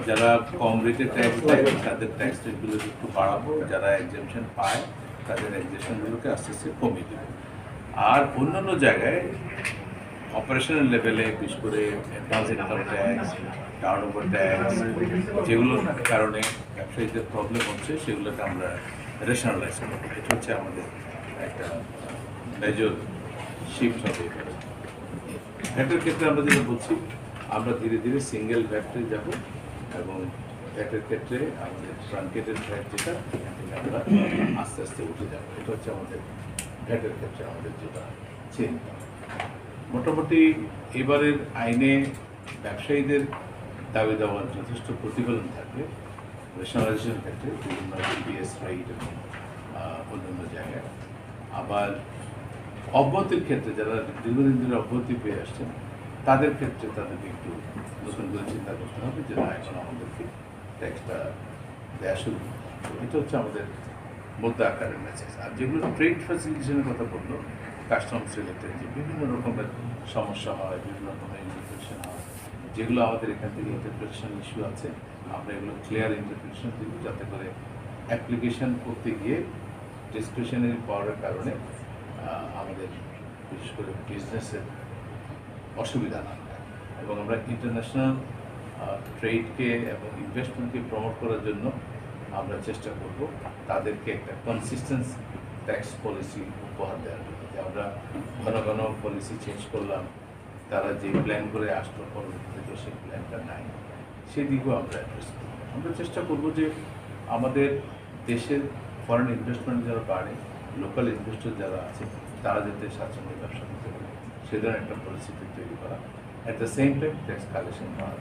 যারা কম রেটে ট্যাক্স দেয় তাদের ট্যাক্স রেটগুলো একটু বাড়াবো, যারা এক্সামশন পায় তাদের এক্সামশনগুলোকে আস্তে আস্তে কমিয়ে দেবো। আর অন্যান্য জায়গায় অপারেশনাল লেভেলে বিশেষ করে advance income tax, turn over tax, যেগুলোর কারণে ব্যবসায়ীদের প্রবলেম হচ্ছে সেগুলোকে আমরা রেশনালাইজ করবো। এটা হচ্ছে আমাদের একটা মেজর শিফট হবে। ভ্যাটের ক্ষেত্রে আমরা যেটা বলছি, আমরা ধীরে ধীরে সিঙ্গেল ভ্যাটে যাব এবং ভ্যাটের ক্ষেত্রে আমাদের ট্রাঙ্কেটেড ভ্যাট যেটা এখান থেকে আমরা আস্তে আস্তে উঠে যাবো। এটা হচ্ছে আমাদের ভ্যাটের ক্ষেত্রে আমাদের যেটা চিন্তা। মোটামুটি এবারের আইনে ব্যবসায়ীদের দাবি দেওয়ার যথেষ্ট প্রতিফলন থাকবে রেশনালাইজেশনের ক্ষেত্রে, বিভিন্ন বিবিএস রাইট এবং অন্যান্য জায়গায়। আবার অব্যাহতির ক্ষেত্রে যারা দীর্ঘদিন ধরে অব্যাহতি পেয়ে আসছেন তাদের ক্ষেত্রে তাদেরকে একটু নতুন করে চিন্তা করতে হবে যে না, এখন আমাদেরকে ট্যাক্সটা দেওয়া শুরু করতে হবে। এটা হচ্ছে আমাদের মধ্য আকারের মেসেজ। আর যেগুলো ট্রেড ফ্যাসিলিটেশনের কথা বললো, কাস্টমস রিলেটেড যে বিভিন্ন রকমের সমস্যা হয়, বিভিন্ন রকমের ইন্টারপ্রিটেশন হয়, যেগুলো আমাদের এখান থেকে ইন্টারপ্রিটেশন ইস্যু আছে, আমরা এগুলো ক্লিয়ার ইন্টারপ্রিটেশন দিব যাতে করে অ্যাপ্লিকেশন করতে গিয়ে ডিসক্রিপশনারি পাওয়ারের কারণে আমাদের বিশেষ করে বিজনেসের অসুবিধা না হয়। এবং আমরা ইন্টারন্যাশনাল ট্রেডকে এবং ইনভেস্টমেন্টকে প্রমোট করার জন্য আমরা চেষ্টা করব তাদেরকে একটা কনসিস্টেন্স ট্যাক্স পলিসি উপহার দেওয়ার জন্য। যে আমরা ঘন ঘন পলিসি চেঞ্জ করলাম, তারা যে প্ল্যান করে আসলো পরবর্তীতে তো সেই প্ল্যানটা নাই, সেদিকেও আমরা অ্যাড্রেস করব। আমরা চেষ্টা করব যে আমাদের দেশের ফরেন ইনভেস্টমেন্ট যারা বাড়ে, লোকাল ইনভেস্টর যারা আছে তারা যাতে স্বাচ্ছন্দ্যে ব্যবসা করতে পারে সে ধরনের একটা পরিস্থিতি তৈরি করা। At the same time tax collection করা,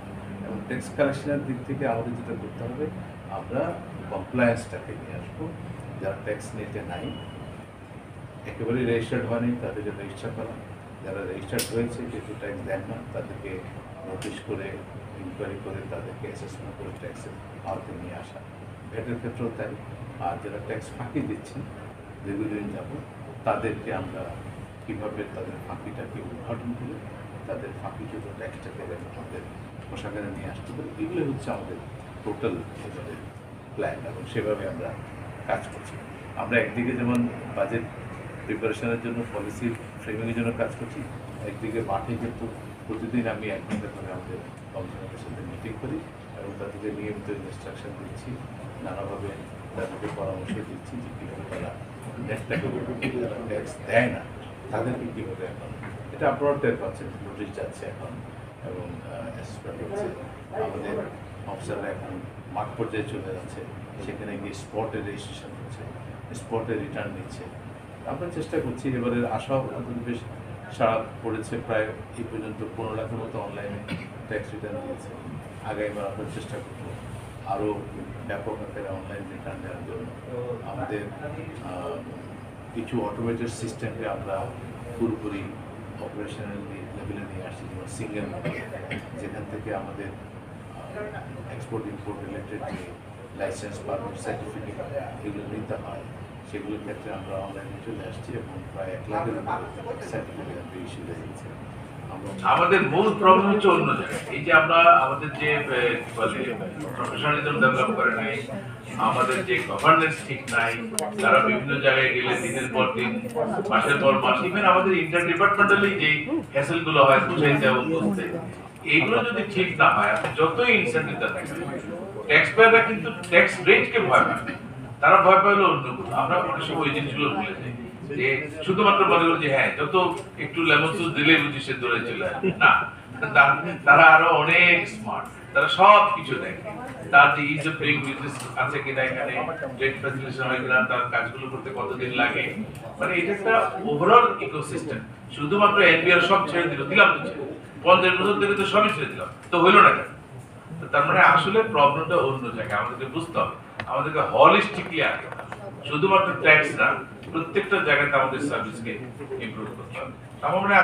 এবং ট্যাক্স কালেকশনের দিক থেকে আমাদের যেটা করতে হবে, আমরা কমপ্লায়েন্সটাকে নিয়ে আসবো। যারা ট্যাক্স নিতে নাই, একেবারে রেজিস্টার্ড হয়নি, তাদেরকে রেজিস্টার করা, যারা রেজিস্টার্ড হয়েছে কিন্তু ট্যাক্স দেন না তাদেরকে নোটিশ করে ইনকোয়ারি করে তাদেরকে অ্যাসেসমেন্ট করে ট্যাক্সের আওতাতে নিয়ে আসা। ভ্যাটের ক্ষেত্রেও তাই। আর যারা ট্যাক্স ফাঁকি দিচ্ছেন দীর্ঘদিন যাব, তাদেরকে আমরা কীভাবে তাদের ফাঁকিটাকে উদ্ঘাটন করে তাদের ফাঁকিকৃত ট্যাক্সটাকে আমাদের পোশাকারে নিয়ে আসতে পারি, এগুলো হচ্ছে আমাদের টোটাল এবারের প্ল্যান, এবং সেভাবে আমরা কাজ করছি। আমরা একদিকে যেমন বাজেট প্রিপারেশনের জন্য পলিসি ফ্রেমিংয়ের জন্য কাজ করছি, একদিকে মাঠে কিন্তু প্রতিদিন আমি 1 ঘন্টা করে আমাদের কমিশনারের সাথে মিটিং করি এবং তাদেরকে নিয়মিত ইনস্ট্রাকশন দিচ্ছি, নানাভাবে তাদেরকে পরামর্শ দিচ্ছি যে কীভাবে তারা নেটটাকে যারা ট্যাক্স দেয় না তাদেরকে কীভাবে এখন, এটা আপনারা টের পাচ্ছেন, নোটিশ যাচ্ছে এখন এবং অ্যাসেসমেন্ট হচ্ছে। আমাদের অফিসাররা এখন মাঠ পর্যায়ে চলে যাচ্ছে, সেখানে গিয়ে স্পটে রেজিস্ট্রেশন হচ্ছে, স্পটে রিটার্ন নিচ্ছে। আমরা চেষ্টা করছি, এবারের আশাও বেশ সারা পড়েছে, প্রায় এই পর্যন্ত 15 লাখের মতো অনলাইনে ট্যাক্স রিটার্ন দিয়েছে। আগামীবার আমরা চেষ্টা করবো আরও ব্যাপক আকারে অনলাইন রিটার্ন দেওয়ার জন্য। আমাদের কিছু অটোমেটেড সিস্টেমকে আমরা পুরোপুরি অপারেশনাল লেভেলে নিয়ে আসছি, যেমন সিঙ্গেল মডেল, যেখান থেকে আমাদের এক্সপোর্ট ইম্পোর্ট রিলেটেড যে লাইসেন্স পারমিট সার্টিফিকেট এগুলো নিতে হয়, সেগুলোর ক্ষেত্রে আমরা অনলাইনে চলে আসছি এবং প্রায় 1 লাখের সার্টিফিকেট আমরা ইস্যু দিয়েছি। আমাদের মূল প্রবলেম হচ্ছে অন্য জায়গায়। এই যে আমরা আমাদের যে প্রফেশনালিজম ডেভেলপ করে নাই, আমাদের যে গভর্নেন্স ঠিক নাই, তারা বিভিন্ন জায়গায় গেলে দিনের পর দিন, মাসের পর মাস, ইভেন আমাদের ইন্টার ডিপার্টমেন্টালি যে হ্যাসেল গুলো হয় বুঝাইতে এবং বুঝতে, এইগুলো যদি ঠিক না হয়, যতই ইনসেন্টিভ থাকে, ট্যাক্স পেয়াররা কিন্তু ট্যাক্স রেটকে ভয় পায়। তারা ভয় পাইলো অন্যগুলো। আমরা অনেক সময় ওই জিনিসগুলো ভুলে যাই, যে শুধুমাত্র মনে করি যে হ্যাঁ যত একটু লেমন জুস দিলে বুঝি সে দৌড়ে চলে আসে। না, তারা আরো অনেক স্মার্ট, তারা সব কিছু দেখে। তার যে ইজ অফ ডুইং বিজনেস আছে কিনা, এখানে ট্রেড ফ্যাসিলিটেশন হয় কিনা, তার কাজগুলো করতে কতদিন লাগে, মানে এটা একটা ওভারঅল ইকোসিস্টেম। শুধুমাত্র এনবিআর সব ছেড়ে দিলাম তো 50 বছর থেকে তো সবই ছেড়ে দিলাম, তো হইলো না কেন? তার মানে আসলে প্রবলেমটা অন্য জায়গায়। আমাদেরকে বুঝতে হবে, আমাদেরকে হলিস্টিকলি আগে, শুধুমাত্র ট্যাক্স না, প্রত্যেকটা জায়গাতে আমাদের সার্ভিসকে ইমপ্রুভ করতে হবে। আমার মনে হয়